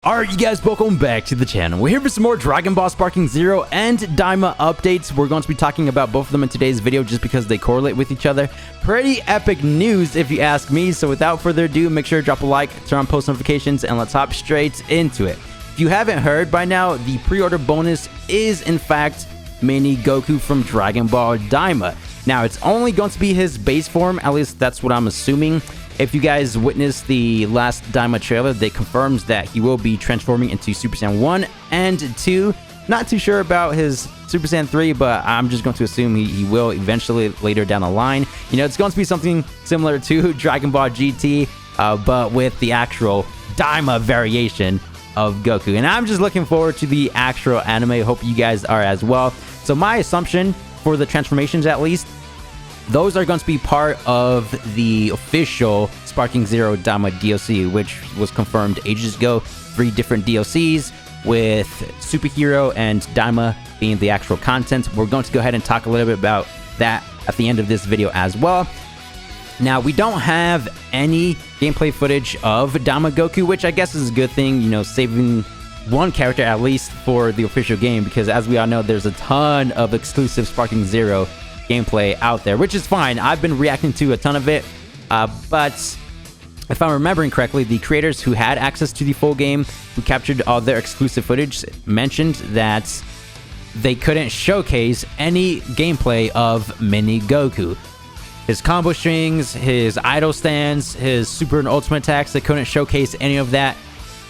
Alright, you guys, welcome back to the channel. We're here for some more Dragon Ball Sparking Zero and Daima updates. We're going to be talking about both of them in today's video just because they correlate with each other. Pretty epic news if you ask me, so without further ado, make sure to drop a like, turn on post notifications, and let's hop straight into it. If you haven't heard by now, the pre-order bonus is in fact Mini Goku from Dragon Ball Daima. Now, it's only going to be his base form, at least that's what I'm assuming. If you guys witnessed the last Daima trailer, they confirms that he will be transforming into Super Saiyan 1 and 2. Not too sure about his Super Saiyan 3, but I'm just going to assume he will eventually later down the line. You know, it's going to be something similar to Dragon Ball GT, but with the actual Daima variation of Goku. And I'm just looking forward to the actual anime. Hope you guys are as well. So my assumption for the transformations, at least, those are going to be part of the official Sparking Zero Daima DLC, which was confirmed ages ago. 3 different DLCs with Superhero and Daima being the actual content. We're going to go ahead and talk a little bit about that at the end of this video as well. Now, we don't have any gameplay footage of Daima Goku, which I guess is a good thing, you know, saving one character at least for the official game, because as we all know, there's a ton of exclusive Sparking Zero gameplay out there, which is fine. I've been reacting to a ton of it, but if I'm remembering correctly, the creators who had access to the full game, who captured all their exclusive footage, mentioned that they couldn't showcase any gameplay of Mini Goku. His combo strings, his idle stands, his super and ultimate attacks, they couldn't showcase any of that.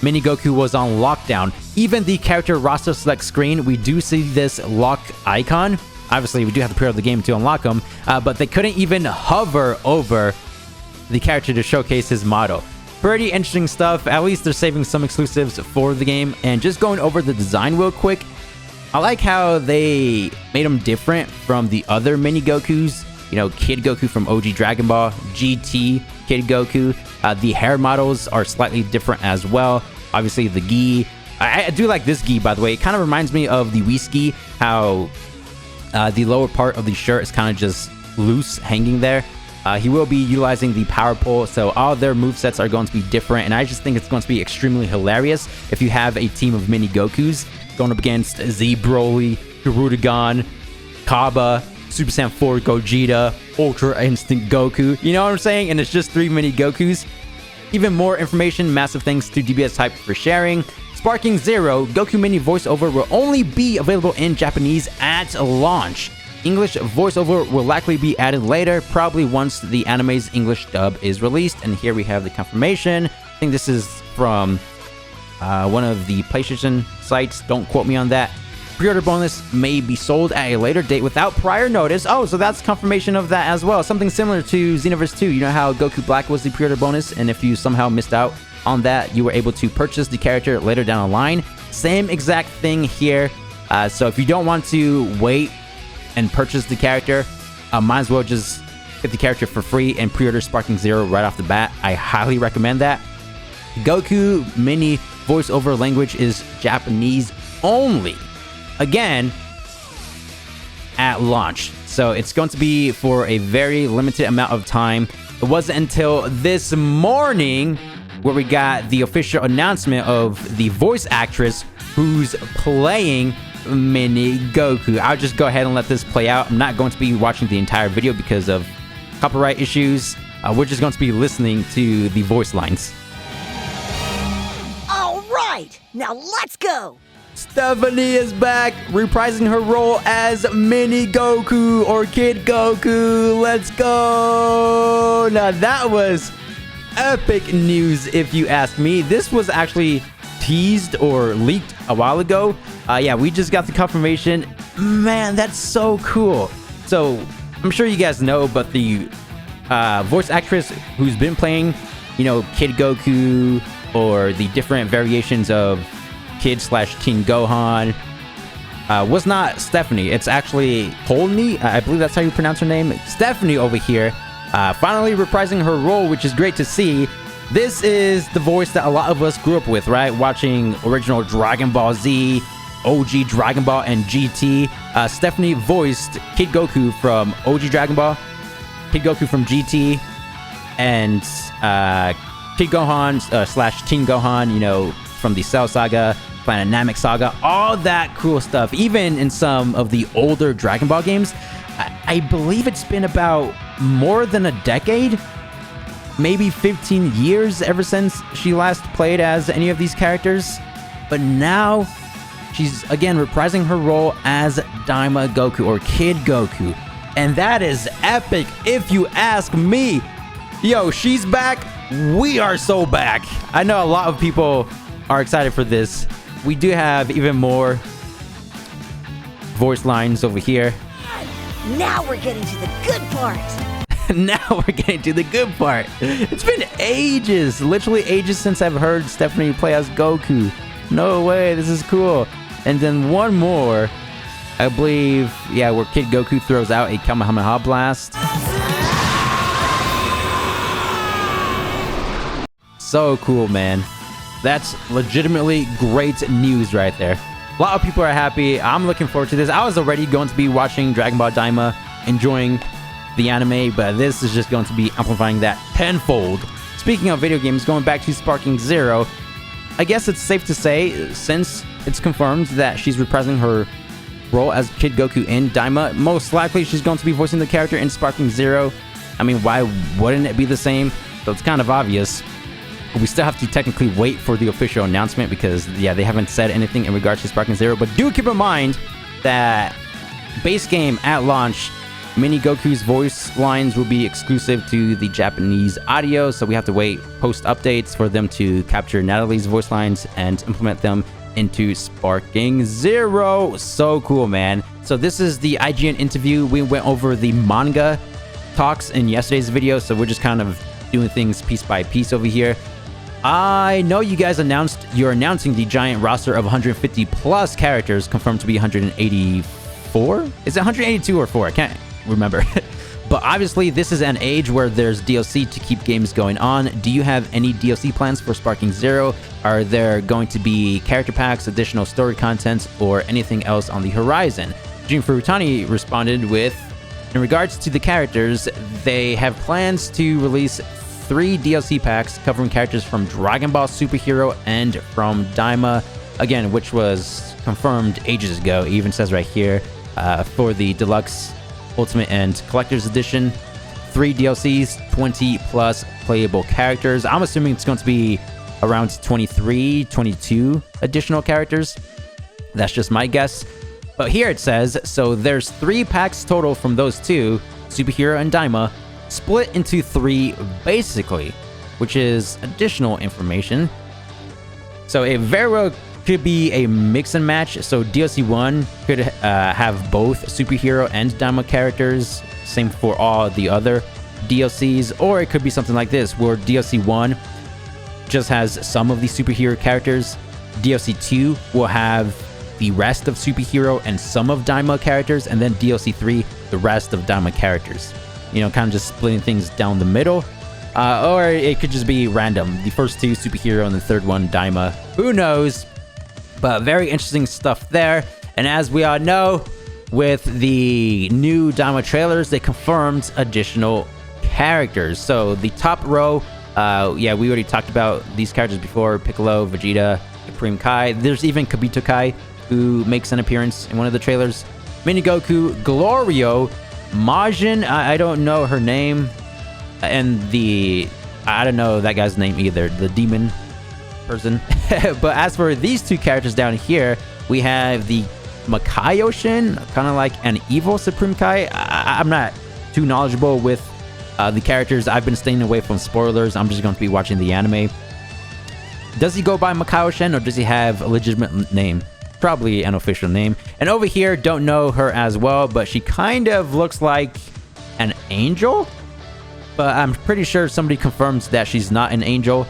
Mini Goku was on lockdown. Even the character roster select screen, we do see this lock icon. Obviously, we do have to pre-order the game to unlock them, but they couldn't even hover over the character to showcase his model. Pretty interesting stuff. At least they're saving some exclusives for the game. And just going over the design real quick, I like how they made him different from the other Mini Gokus. You know, Kid Goku from OG Dragon Ball, GT Kid Goku. The hair models are slightly different as well. Obviously, the gi. I do like this gi, by the way. It kind of reminds me of the Wii ski, how the lower part of the shirt is kind of just loose, hanging there. He will be utilizing the power pole, so all their movesets are going to be different, and I just think it's going to be extremely hilarious if you have a team of Mini Gokus going up against Z Broly, Hirudegan, Kaba, Super Saiyan 4 Gogeta, Ultra Instinct Goku. You know what I'm saying? And it's just 3 Mini Gokus. Even more information, massive thanks to DBS Hype for sharing. Sparking Zero, Goku Mini voiceover will only be available in Japanese at launch. English voiceover will likely be added later, probably once the anime's English dub is released. And here we have the confirmation. I think this is from one of the PlayStation sites. Don't quote me on that. Pre-order bonus may be sold at a later date without prior notice. Oh, so that's confirmation of that as well. Something similar to Xenoverse 2. You know how Goku Black was the pre-order bonus, and if you somehow missed out on that, you were able to purchase the character later down the line. Same exact thing here. So if you don't want to wait and purchase the character, might as well just get the character for free and pre-order Sparking Zero right off the bat. I highly recommend that. Goku Mini voiceover language is Japanese only. Again, at launch. So it's going to be for a very limited amount of time. It wasn't until this morning where we got the official announcement of the voice actress who's playing Mini Goku. I'll just go ahead and let this play out. I'm not going to be watching the entire video because of copyright issues. We're just going to be listening to the voice lines. All right, now let's go. Stephanie is back, reprising her role as Mini Goku or Kid Goku. Let's go! Now that was epic news if you ask me. This was actually teased or leaked a while ago. Yeah, we just got the confirmation. Man, that's so cool. So I'm sure you guys know, but the voice actress who's been playing, you know, Kid Goku or the different variations of Kid/Teen Gohan was not Stephanie. It's actually Holney. I believe that's how you pronounce her name. Stephanie over here, finally reprising her role, which is great to see. This is the voice that a lot of us grew up with, right? Watching original Dragon Ball Z, OG Dragon Ball, and GT. Stephanie voiced Kid Goku from OG Dragon Ball, Kid Goku from GT, and Kid Gohan / Teen Gohan, you know, from the Cell Saga, Planet Namek Saga, all that cool stuff. Even in some of the older Dragon Ball games, I believe it's been about more than a decade, maybe 15 years ever since she last played as any of these characters. But now she's again reprising her role as Daima Goku, or Kid Goku. And that is epic if you ask me. Yo, she's back. We are so back. I know a lot of people are excited for this. We do have even more voice lines over here. Now we're getting to the good part. Now we're getting to the good part. It's been ages, literally ages since I've heard Stephanie play as Goku. No way, this is cool. And then one more, I believe, yeah, where Kid Goku throws out a Kamehameha blast. So cool, man. That's legitimately great news right there. A lot of people are happy. I'm looking forward to this. I was already going to be watching Dragon Ball Daima, enjoying the anime, but this is just going to be amplifying that tenfold. Speaking of video games, going back to Sparking Zero, I guess it's safe to say, since it's confirmed that she's reprising her role as Kid Goku in Daima, most likely she's going to be voicing the character in Sparking Zero. I mean, why wouldn't it be the same? So it's kind of obvious. We still have to technically wait for the official announcement because, yeah, they haven't said anything in regards to Sparking Zero. But do keep in mind that base game at launch, Mini Goku's voice lines will be exclusive to the Japanese audio, so we have to wait post updates for them to capture Natalie's voice lines and implement them into Sparking Zero. So cool, man. So this is the IGN interview. We went over the manga talks in yesterday's video, so we're just kind of doing things piece by piece over here. I know you guys you're announcing the giant roster of 150 plus characters, confirmed to be 184. Is it 182 or 4? I can't remember. But obviously this is an age where there's DLC to keep games going on. Do you have any DLC plans for Sparking Zero? Are there going to be character packs, additional story content, or anything else on the horizon? Jun Furutani responded with, in regards to the characters, they have plans to release 3 DLC packs covering characters from Dragon Ball Superhero and from Daima, again, which was confirmed ages ago. It even says right here, for the Deluxe, Ultimate, and Collector's Edition, 3 DLCs, 20 plus playable characters. I'm assuming it's going to be around 23, 22 additional characters. That's just my guess. But here it says, so there's 3 packs total from those 2, Superhero and Daima, split into 3 basically, which is additional information. So it very well could be a mix and match. So DLC 1 could have both Superhero and Daima characters, same for all the other DLCs, or it could be something like this, where DLC 1 just has some of the Superhero characters, DLC 2 will have the rest of Superhero and some of Daima characters, and then DLC 3, the rest of Daima characters. You know, kind of just splitting things down the middle. Or it could just be random. The first 2 Superhero and the third one Daima. Who knows? But very interesting stuff there. And as we all know, with the new Daima trailers, they confirmed additional characters. So the top row, yeah, we already talked about these characters before. Piccolo, Vegeta, Supreme Kai. There's even Kabuto Kai, who makes an appearance in one of the trailers. Mini Goku, Glorio, Majin, I don't know her name, and I don't know that guy's name either, the demon person. But as for these 2 characters down here, we have the Makaioshin, kind of like an evil Supreme Kai. I'm not too knowledgeable with the characters. I've been staying away from spoilers. I'm just going to be watching the anime. Does he go by Makaioshin, or does he have a legitimate name? Probably an official name. And over here, don't know her as well, but she kind of looks like an angel, but I'm pretty sure somebody confirms that she's not an angel.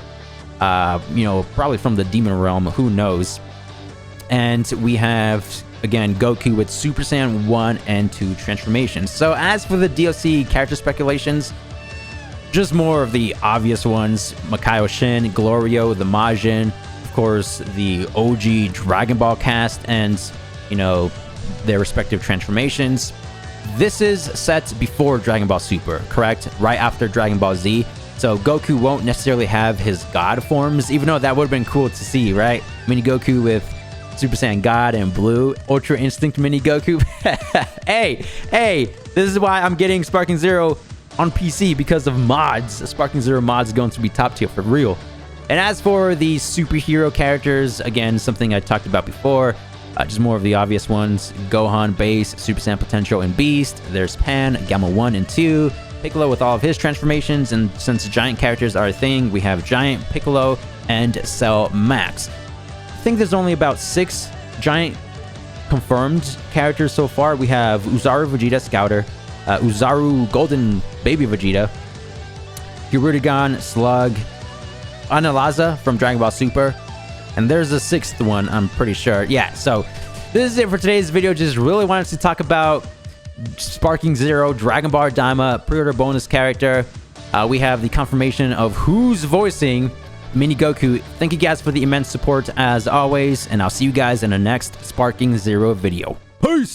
You know, probably from the demon realm, who knows. And we have, again, Goku with Super Saiyan 1 and 2 transformations. So as for the DLC character speculations, just more of the obvious ones. Makaioshin, Glorio, the Majin, course, the OG Dragon Ball cast, and, you know, their respective transformations. This is set before Dragon Ball Super, correct? Right after Dragon Ball Z. So Goku won't necessarily have his God forms, even though that would have been cool to see, right? Mini Goku with Super Saiyan God and Blue, Ultra Instinct Mini Goku. hey, this is why I'm getting Sparking Zero on PC, because of mods. Sparking Zero mods is going to be top tier for real. And as for the superhero characters, again, something I talked about before, just more of the obvious ones: Gohan, Base, Super Saiyan Potential, and Beast. There's Pan, Gamma 1 and 2, Piccolo with all of his transformations, and since giant characters are a thing, we have Giant, Piccolo, and Cell Max. I think there's only about 6 giant confirmed characters so far. We have Uzaru Vegeta Scouter, Uzaru Golden Baby Vegeta, Hirudegan Slug, Analaza from Dragon Ball Super, and there's a 6th one, I'm pretty sure. Yeah, so this is it for today's video. Just really wanted to talk about Sparking Zero, Dragon Ball Daima, pre-order bonus character. We have the confirmation of who's voicing Mini Goku. Thank you guys for the immense support as always, and I'll see you guys in the next Sparking Zero video. Peace!